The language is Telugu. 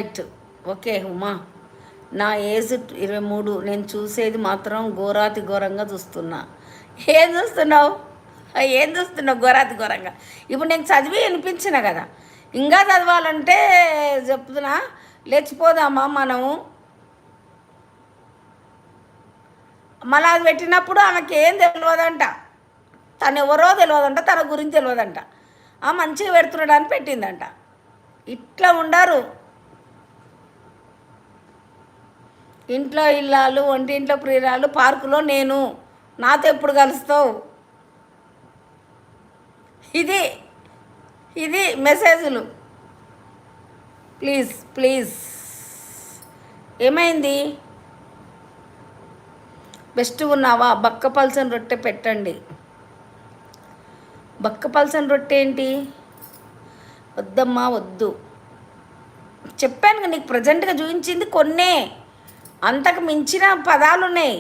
రైట్. ఓకే ఉమా, నా ఏజ్ 23. నేను చూసేది మాత్రం ఘోరాతి ఘోరంగా చూస్తున్నా. ఏం చూస్తున్నావు? ఏం చూస్తున్నావు ఘోరాతి ఘోరంగా? ఇప్పుడు నేను చదివి వినిపించిన కదా, ఇంకా చదవాలంటే చెప్తున్నా. లేచిపోదామా మనము? మళ్ళీ అది పెట్టినప్పుడు ఆమెకి ఏం తెలియదంట, తను ఎవరో తెలియదంట, తన గురించి తెలియదంట. మంచిగా పెడుతున్నాడు అని పెట్టిందంట. ఇట్లా ఉండరు. ఇంట్లో ఇల్లాలు, ఒంటింట్లో ప్రియురాలు, పార్కులో నేను. నాతో ఎప్పుడు కలుస్తావు? ఇది ఇది మెసేజ్లు. Please please. ఏమైంది? బెస్ట్ ఉన్నావా? బక్క పల్సన్ రొట్టె పెట్టండి. బక్క పల్సన్ రొట్టె ఏంటి? వద్దమ్మా వద్దు. చెప్పాను నీకు ప్రజెంట్గా చూపించింది కొన్నే, అంతకు మించిన పదాలు ఉన్నాయి.